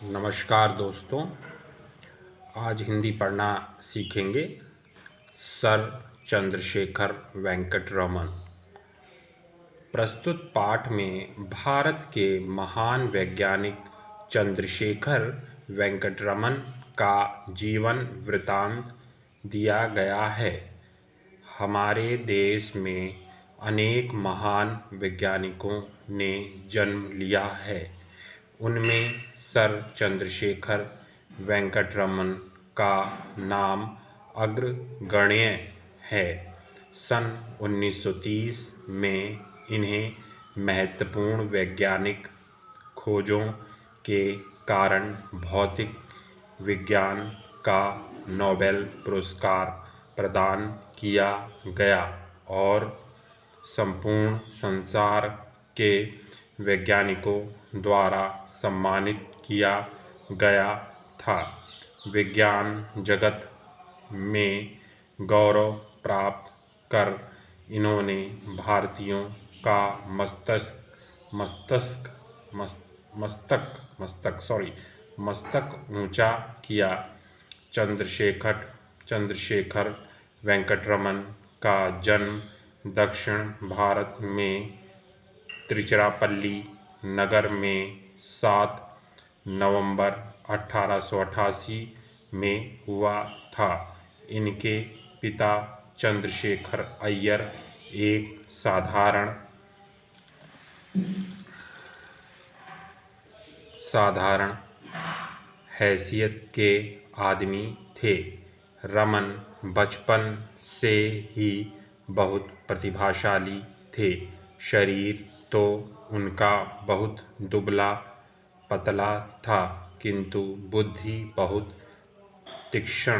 नमस्कार दोस्तों। आज हिंदी पढ़ना सीखेंगे। सर चंद्रशेखर वेंकट रमन। प्रस्तुत पाठ में भारत के महान वैज्ञानिक चंद्रशेखर वेंकट रमन का जीवन वृतांत दिया गया है। हमारे देश में अनेक महान वैज्ञानिकों ने जन्म लिया है। उनमें सर चंद्रशेखर वेंकट रमन का नाम अग्रगण्य है। सन 1930 में इन्हें महत्वपूर्ण वैज्ञानिक खोजों के कारण भौतिक विज्ञान का नोबेल पुरस्कार प्रदान किया गया और संपूर्ण संसार के वैज्ञानिकों द्वारा सम्मानित किया गया था। विज्ञान जगत में गौरव प्राप्त कर इन्होंने भारतीयों का मस्तक ऊंचा किया। चंद्रशेखर वेंकटरमन का जन्म दक्षिण भारत में तिरुचिरापल्ली नगर में 7 नवंबर 1888 में हुआ था। इनके पिता चंद्रशेखर अय्यर एक साधारण हैसियत के आदमी थे। रमन बचपन से ही बहुत प्रतिभाशाली थे। शरीर तो उनका बहुत दुबला पतला था, किंतु बुद्धि बहुत तीक्ष्ण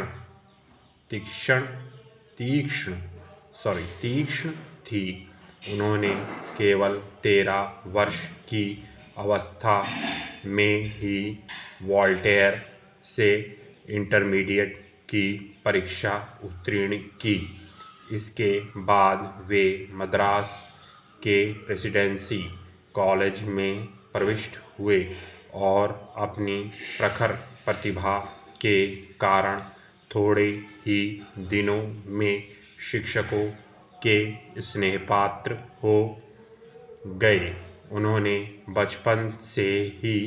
थी। उन्होंने केवल 13 वर्ष की अवस्था में ही वोल्टेयर से इंटरमीडिएट की परीक्षा उत्तीर्ण की। इसके बाद वे मद्रास के प्रेसिडेंसी कॉलेज में प्रविष्ट हुए और अपनी प्रखर प्रतिभा के कारण थोड़े ही दिनों में शिक्षकों के स्नेहपात्र हो गए। उन्होंने बचपन से ही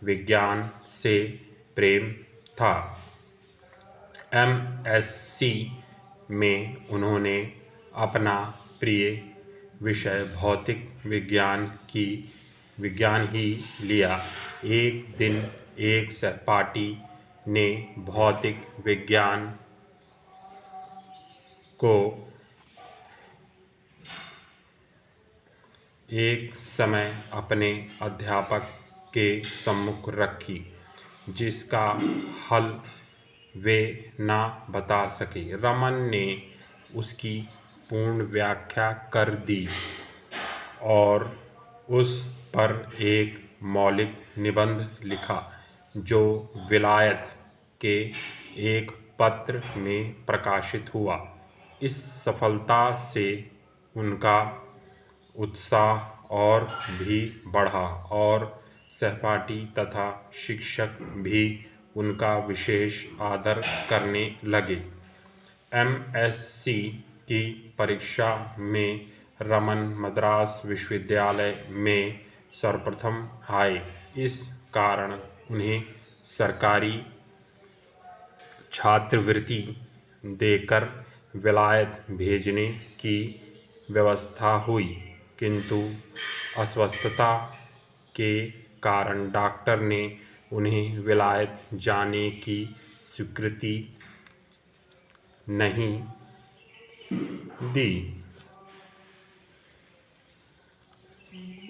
विज्ञान से प्रेम था। एमएससी में उन्होंने अपना प्रिय विषय भौतिक विज्ञान ही लिया। एक दिन एक सहपाठी ने भौतिक विज्ञान को एक समय अपने अध्यापक के सम्मुख रखी, जिसका हल वे न बता सके। रमन ने उसकी पूर्ण व्याख्या कर दी और उस पर एक मौलिक निबंध लिखा, जो विलायत के एक पत्र में प्रकाशित हुआ। इस सफलता से उनका उत्साह और भी बढ़ा और सहपाठी तथा शिक्षक भी उनका विशेष आदर करने लगे। एमएससी की परीक्षा में रमन मद्रास विश्वविद्यालय में सर्वप्रथम आए। इस कारण उन्हें सरकारी छात्रवृत्ति देकर विलायत भेजने की व्यवस्था हुई, किंतु अस्वस्थता के कारण डॉक्टर ने उन्हें विलायत जाने की स्वीकृति नहीं दी।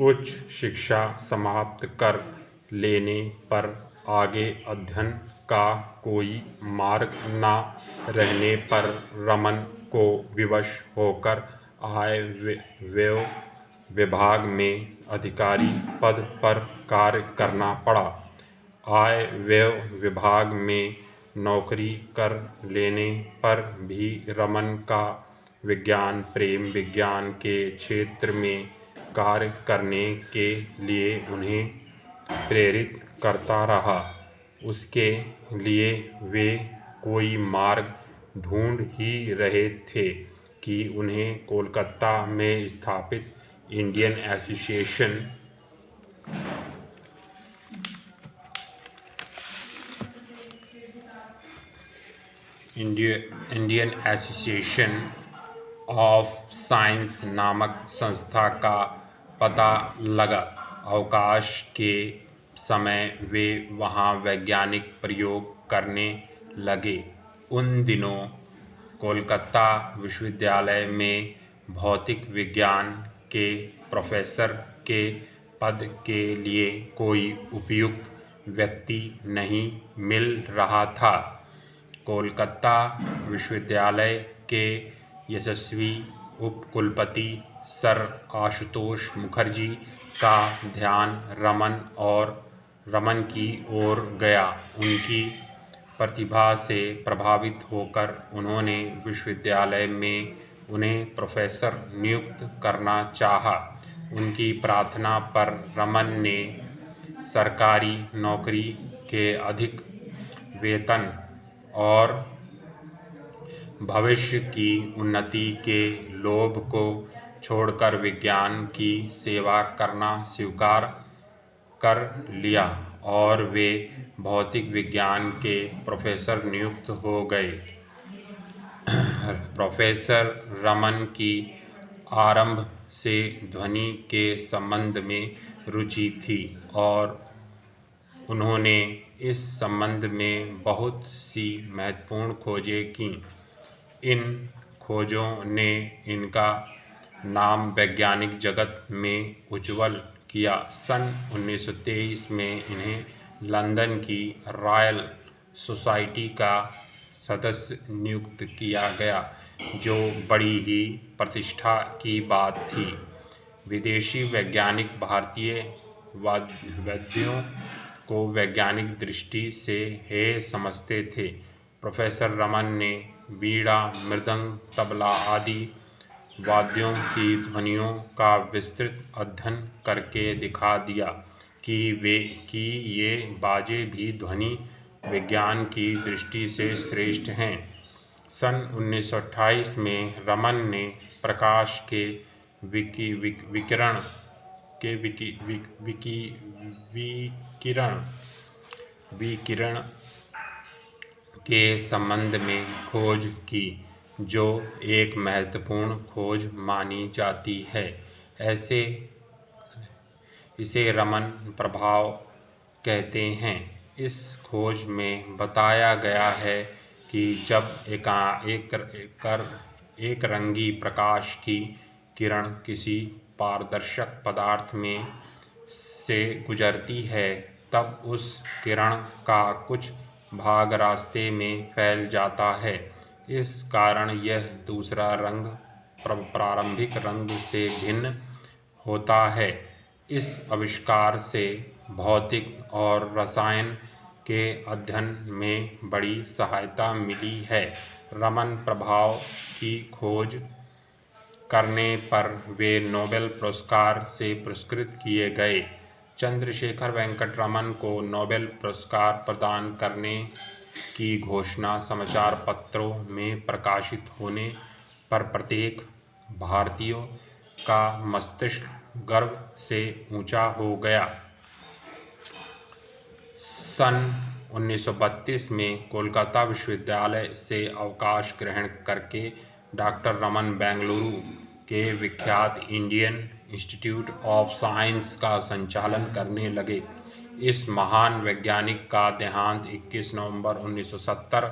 उच्च शिक्षा समाप्त कर लेने पर आगे अध्ययन का कोई मार्ग न रहने पर रमन को विवश होकर आयव्यय विभाग में अधिकारी पद पर कार्य करना पड़ा। आयव्यय विभाग में नौकरी कर लेने पर भी रमन का विज्ञान प्रेम विज्ञान के क्षेत्र में कार्य करने के लिए उन्हें प्रेरित करता रहा। उसके लिए वे कोई मार्ग ढूंढ ही रहे थे कि उन्हें कोलकाता में स्थापित इंडियन एसोसिएशन ऑफ साइंस नामक संस्था का पता लगा। अवकाश के समय वे वहां वैज्ञानिक प्रयोग करने लगे। उन दिनों कोलकाता विश्वविद्यालय में भौतिक विज्ञान के प्रोफेसर के पद के लिए कोई उपयुक्त व्यक्ति नहीं मिल रहा था। कोलकाता विश्वविद्यालय के यशस्वी उपकुलपति सर आशुतोष मुखर्जी का ध्यान रमन की ओर गया। उनकी प्रतिभा से प्रभावित होकर उन्होंने विश्वविद्यालय में उन्हें प्रोफेसर नियुक्त करना चाहा। उनकी प्रार्थना पर रमन ने सरकारी नौकरी के अधिक वेतन और भविष्य की उन्नति के लोभ को छोड़कर विज्ञान की सेवा करना स्वीकार कर लिया और वे भौतिक विज्ञान के प्रोफेसर नियुक्त हो गए। प्रोफेसर रमन की आरंभ से ध्वनि के संबंध में रुचि थी और उन्होंने इस संबंध में बहुत सी महत्वपूर्ण खोजें की। इन खोजों ने इनका नाम वैज्ञानिक जगत में उज्ज्वल किया। सन 1923 में इन्हें लंदन की रॉयल सोसाइटी का सदस्य नियुक्त किया गया, जो बड़ी ही प्रतिष्ठा की बात थी। विदेशी वैज्ञानिक भारतीय वाद्यों को वैज्ञानिक दृष्टि से हेय समझते थे। प्रोफेसर रमन ने वीणा, मृदंग, तबला आदि वाद्यों की ध्वनियों का विस्तृत अध्ययन करके दिखा दिया कि ये बाजे भी ध्वनि विज्ञान की दृष्टि से श्रेष्ठ हैं। सन 1928 में रमन ने प्रकाश के विकिरण के संबंध में खोज की, जो एक महत्वपूर्ण खोज मानी जाती है। इसे रमन प्रभाव कहते हैं। इस खोज में बताया गया है कि जब एक रंगी प्रकाश की किरण किसी पारदर्शक पदार्थ में से गुजरती है, तब उस किरण का कुछ भाग रास्ते में फैल जाता है। इस कारण यह दूसरा रंग प्रारंभिक रंग से भिन्न होता है। इस आविष्कार से भौतिक और रसायन के अध्ययन में बड़ी सहायता मिली है। रमन प्रभाव की खोज करने पर वे नोबेल पुरस्कार से पुरस्कृत किए गए। चंद्रशेखर वेंकट रमन को नोबेल पुरस्कार प्रदान करने की घोषणा समाचार पत्रों में प्रकाशित होने पर प्रत्येक भारतीय का मस्तिष्क गर्व से ऊंचा हो गया। सन 1932 में कोलकाता विश्वविद्यालय से अवकाश ग्रहण करके डॉक्टर रमन बेंगलुरु के विख्यात इंडियन इंस्टीट्यूट ऑफ साइंस का संचालन करने लगे। इस महान वैज्ञानिक का देहांत 21 नवंबर 1970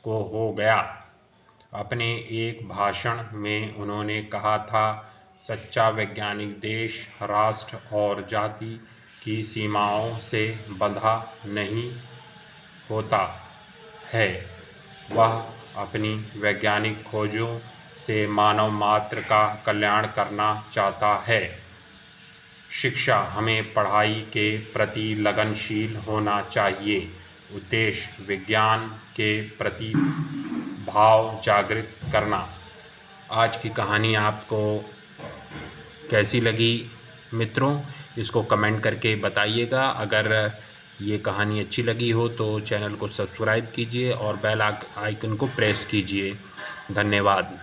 को हो गया। अपने एक भाषण में उन्होंने कहा था, सच्चा वैज्ञानिक देश, राष्ट्र और जाति की सीमाओं से बंधा नहीं होता है। वह अपनी वैज्ञानिक खोजों से मानव मात्र का कल्याण करना चाहता है। शिक्षा हमें पढ़ाई के प्रति लगनशील होना चाहिए। उद्देश्य विज्ञान के प्रति भाव जागृत करना। आज की कहानी आपको कैसी लगी मित्रों, इसको कमेंट करके बताइएगा। अगर ये कहानी अच्छी लगी हो तो चैनल को सब्सक्राइब कीजिए और बेल आइकन को प्रेस कीजिए। धन्यवाद।